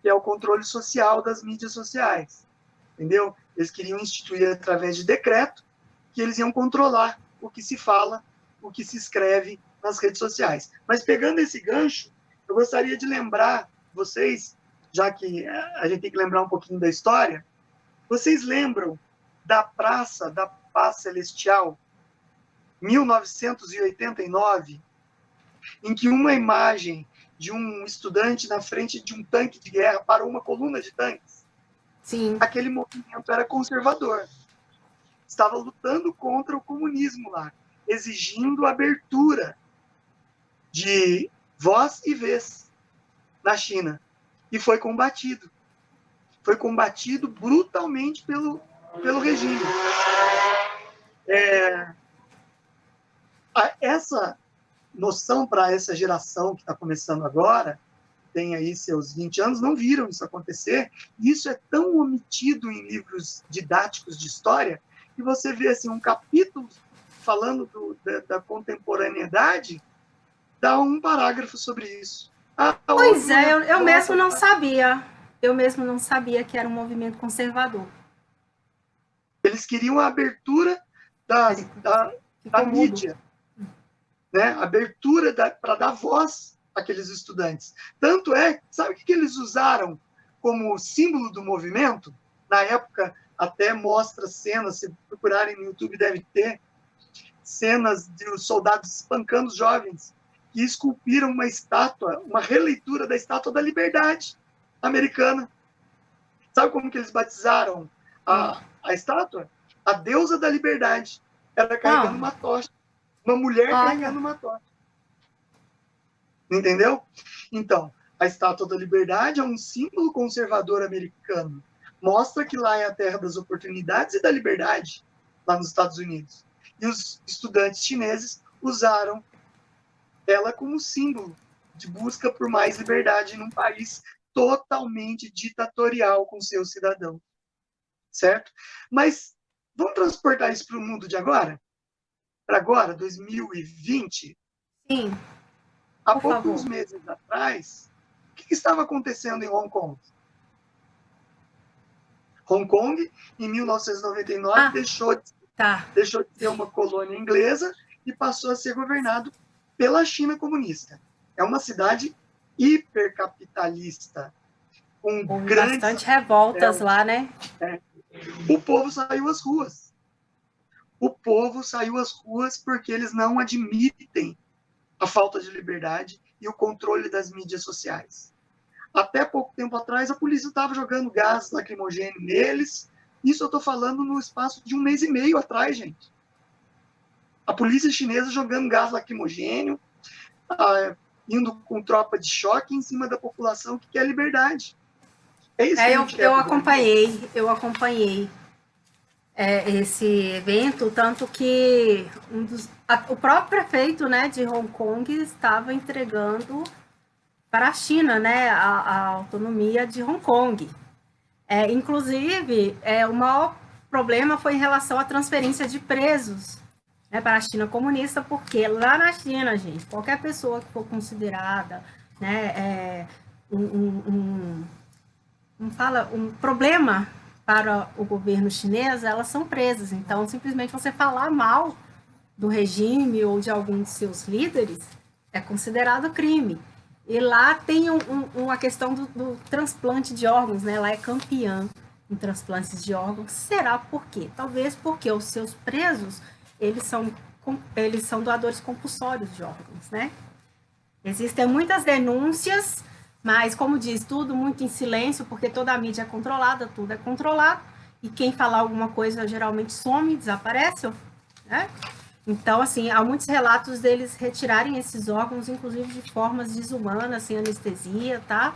que é o controle social das mídias sociais, entendeu? Eles queriam instituir através de decreto que eles iam controlar o que se fala, o que se escreve nas redes sociais. Mas pegando esse gancho, eu gostaria de lembrar vocês, já que a gente tem que lembrar um pouquinho da história, vocês lembram da Praça da Paz Celestial, 1989, em que uma imagem de um estudante na frente de um tanque de guerra parou uma coluna de tanques? Sim. Aquele movimento era conservador. Estava lutando contra o comunismo lá, exigindo abertura de voz e vez na China. E foi combatido. Foi combatido brutalmente pelo regime. Essa noção para essa geração que está começando agora, tem aí seus 20 anos, não viram isso acontecer. E isso é tão omitido em livros didáticos de história que você vê assim, um capítulo falando da contemporaneidade, dá um parágrafo sobre isso. Pois é, eu mesmo não sabia. Eu mesmo não sabia que era um movimento conservador. Eles queriam a abertura da mídia, né? Abertura para dar voz àqueles estudantes. Tanto é, sabe o que eles usaram como símbolo do movimento? Na época, até mostra cenas, se procurarem no YouTube deve ter, cenas de os soldados espancando os jovens, que esculpiram uma estátua, uma releitura da Estátua da Liberdade americana. Sabe como que eles batizaram a estátua? A deusa da liberdade. Ela carregando uma tocha. Uma mulher carregando uma tocha. Entendeu? Então, a Estátua da Liberdade é um símbolo conservador americano. Mostra que lá é a terra das oportunidades e da liberdade, lá nos Estados Unidos. E os estudantes chineses usaram ela como símbolo de busca por mais liberdade num país totalmente ditatorial com seus cidadãos. Certo? Mas vamos transportar isso para o mundo de agora? Para agora, 2020? Sim. Há poucos meses atrás, o que estava acontecendo em Hong Kong? Hong Kong, em 1999, deixou de ser uma colônia inglesa e passou a ser governado pela China comunista. É uma cidade hipercapitalista, com grandes... bastante revoltas lá, né? O povo saiu às ruas. O povo saiu às ruas porque eles não admitem a falta de liberdade e o controle das mídias sociais. Até pouco tempo atrás, a polícia estava jogando gás lacrimogêneo neles. Isso eu estou falando no espaço de 1 mês e meio atrás, gente. A polícia chinesa jogando gás lacrimogênio, indo com tropa de choque em cima da população que quer liberdade. É isso que a gente quer. Eu acompanhei esse evento, tanto que o próprio prefeito, né, de Hong Kong estava entregando para a China, né, a autonomia de Hong Kong. Inclusive, o maior problema foi em relação à transferência de presos, né, para a China comunista, porque lá na China, gente, qualquer pessoa que for considerada, né, um problema para o governo chinês, elas são presas. Então, simplesmente você falar mal do regime ou de algum de seus líderes é considerado crime. E lá tem uma questão do transplante de órgãos, né? Lá é campeã em transplantes de órgãos. Será por quê? Talvez porque os seus presos, eles são doadores compulsórios de órgãos, né? Existem muitas denúncias, mas, como diz, tudo muito em silêncio, porque toda a mídia é controlada, tudo é controlado, e quem falar alguma coisa geralmente some, desaparece, né? Então, assim, há muitos relatos deles retirarem esses órgãos, inclusive de formas desumanas, sem anestesia, tá?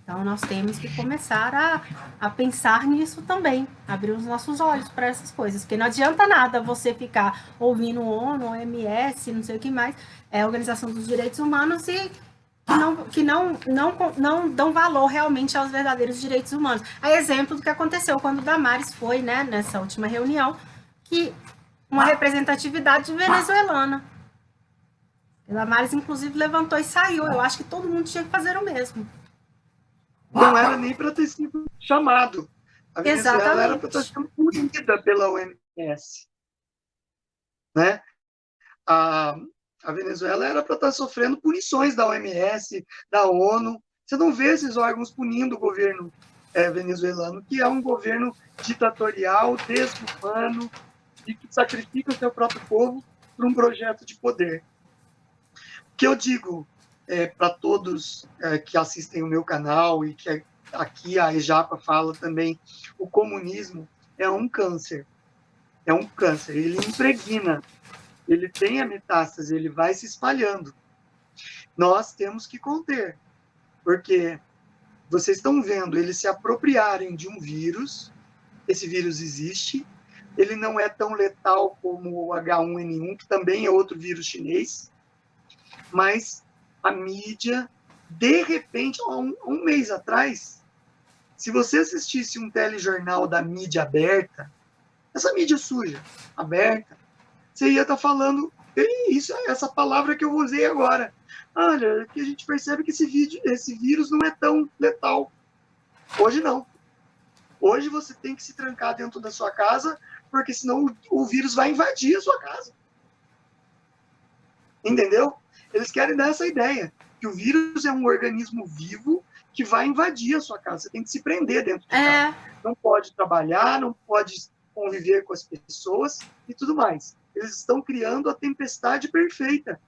Então, nós temos que começar a pensar nisso também, abrir os nossos olhos para essas coisas, porque não adianta nada você ficar ouvindo ONU, OMS, não sei o que mais, a Organização dos Direitos Humanos, e que não dão valor realmente aos verdadeiros direitos humanos. É exemplo do que aconteceu quando o Damares foi, né, nessa última reunião, que uma representatividade venezuelana. O Damares, inclusive, levantou e saiu. Eu acho que todo mundo tinha que fazer o mesmo. Não era nem para ter sido chamado. A Venezuela Exatamente. era para estar sendo punida pela OMS. Né? A Venezuela era para estar sofrendo punições da OMS, da ONU. Você não vê esses órgãos punindo o governo venezuelano, que é um governo ditatorial, desumano, e que sacrifica o seu próprio povo por um projeto de poder. O que eu digo para todos que assistem o meu canal e que aqui a Ejapa fala também, o comunismo é um câncer. É um câncer, ele impregna, ele tem a metástase, ele vai se espalhando. Nós temos que conter, porque vocês estão vendo eles se apropriarem de um vírus, esse vírus existe, ele não é tão letal como o H1N1, que também é outro vírus chinês, mas a mídia, de repente, há um mês atrás, se você assistisse um telejornal da mídia aberta, essa mídia suja, aberta, você ia estar falando essa palavra que eu usei agora. Olha, que a gente percebe que esse vírus não é tão letal. Hoje não. Hoje você tem que se trancar dentro da sua casa, porque senão o vírus vai invadir a sua casa. Entendeu? Eles querem dar essa ideia, que o vírus é um organismo vivo que vai invadir a sua casa. Você tem que se prender dentro de casa. Não pode trabalhar, não pode conviver com as pessoas e tudo mais. Eles estão criando a tempestade perfeita.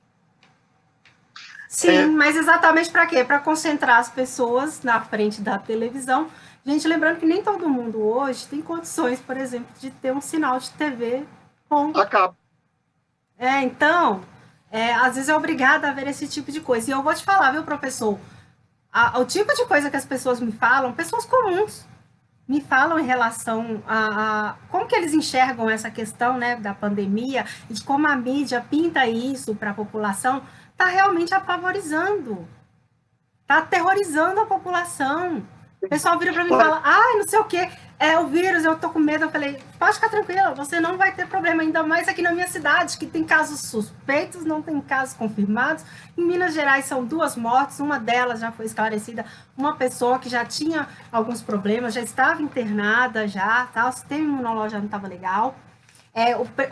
Sim, mas exatamente para quê? Para concentrar as pessoas na frente da televisão. Gente, lembrando que nem todo mundo hoje tem condições, por exemplo, de ter um sinal de TV bom. Acaba. Então, às vezes é obrigada a ver esse tipo de coisa. E eu vou te falar, viu, professor? O tipo de coisa que as pessoas me falam, pessoas comuns, me falam em relação a como que eles enxergam essa questão, né, da pandemia e de como a mídia pinta isso para a população, está realmente apavorizando, está aterrorizando a população. O pessoal vira para mim e fala, não sei o quê, é o vírus, eu tô com medo. Eu falei, pode ficar tranquila, você não vai ter problema, ainda mais aqui na minha cidade, que tem casos suspeitos, não tem casos confirmados. Em Minas Gerais são 2 mortes, uma delas já foi esclarecida, uma pessoa que já tinha alguns problemas, já estava internada, o sistema imunológico já não estava legal.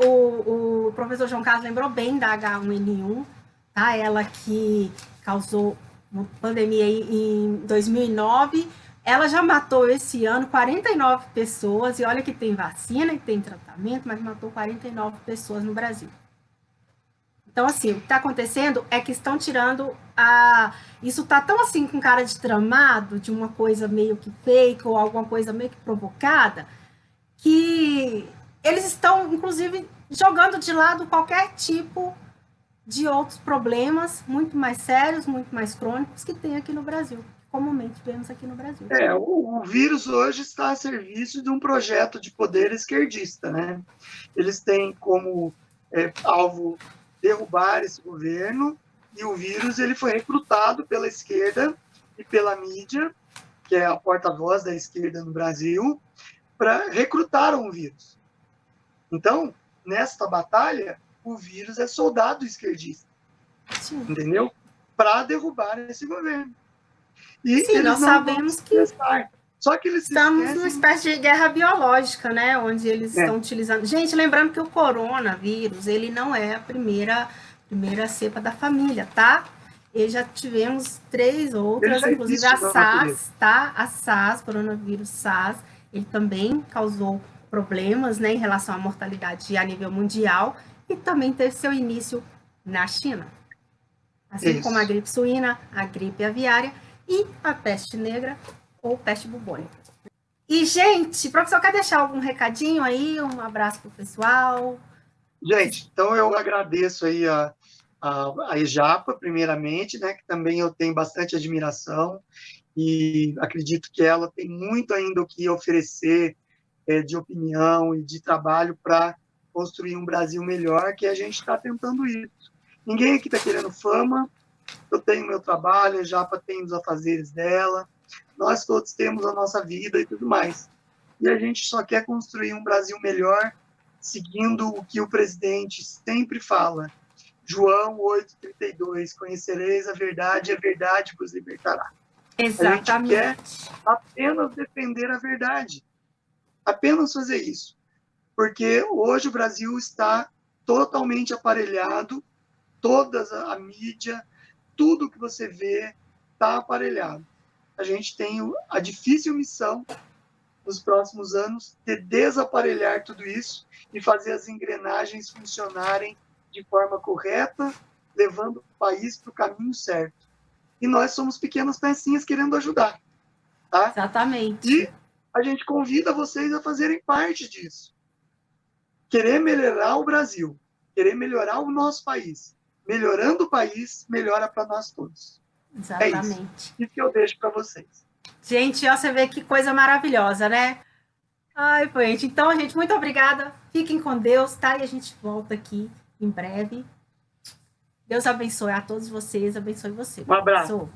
O professor João Carlos lembrou bem da H1N1, tá? Ela que causou uma pandemia em 2009, ela já matou esse ano 49 pessoas, e olha que tem vacina e tem tratamento, mas matou 49 pessoas no Brasil. Então, assim, o que está acontecendo é que estão tirando isso está tão assim com cara de tramado, de uma coisa meio que fake ou alguma coisa meio que provocada, que eles estão, inclusive, jogando de lado qualquer tipo de outros problemas muito mais sérios, muito mais crônicos que tem aqui no Brasil, comumente vemos aqui no Brasil. O vírus hoje está a serviço de um projeto de poder esquerdista, né? Eles têm como alvo derrubar esse governo, e o vírus ele foi recrutado pela esquerda e pela mídia, que é a porta-voz da esquerda no Brasil, para recrutar um vírus. Então, nesta batalha, o vírus é soldado esquerdista. Sim. Entendeu? Para derrubar esse governo. E sim, nós sabemos que só que eles estamos numa espécie de guerra biológica, né? Onde eles estão utilizando... Gente, lembrando que o coronavírus, ele não é a primeira cepa da família, tá? E já tivemos 3 outras, inclusive a SARS, tá? A SARS, coronavírus SARS, ele também causou problemas, né, em relação à mortalidade a nível mundial, e também teve seu início na China. Assim como a gripe suína, a gripe aviária e a peste negra ou peste bubônica. E, gente, professor, quer deixar algum recadinho aí? Um abraço para o pessoal? Gente, então eu agradeço aí a EJAPA, primeiramente, né, que também eu tenho bastante admiração, e acredito que ela tem muito ainda o que oferecer de opinião e de trabalho para construir um Brasil melhor, que a gente está tentando isso. Ninguém aqui está querendo fama, eu tenho meu trabalho, a EJAPA tem os afazeres dela, nós todos temos a nossa vida e tudo mais. E a gente só quer construir um Brasil melhor, seguindo o que o presidente sempre fala. João 8,32, conhecereis a verdade vos libertará. Exatamente. A gente quer apenas defender a verdade. Apenas fazer isso. Porque hoje o Brasil está totalmente aparelhado, toda a mídia, tudo que você vê está aparelhado. A gente tem a difícil missão, nos próximos anos, de desaparelhar tudo isso e fazer as engrenagens funcionarem de forma correta, levando o país para o caminho certo. E nós somos pequenas pecinhas querendo ajudar. Tá? Exatamente. E a gente convida vocês a fazerem parte disso. Querer melhorar o Brasil, querer melhorar o nosso país. Melhorando o país, melhora para nós todos. Exatamente. É isso que eu deixo para vocês. Gente, ó, você vê que coisa maravilhosa, né? Ai, gente. Então, gente, muito obrigada. Fiquem com Deus, tá? E a gente volta aqui em breve. Deus abençoe a todos vocês, abençoe você. Um abraço.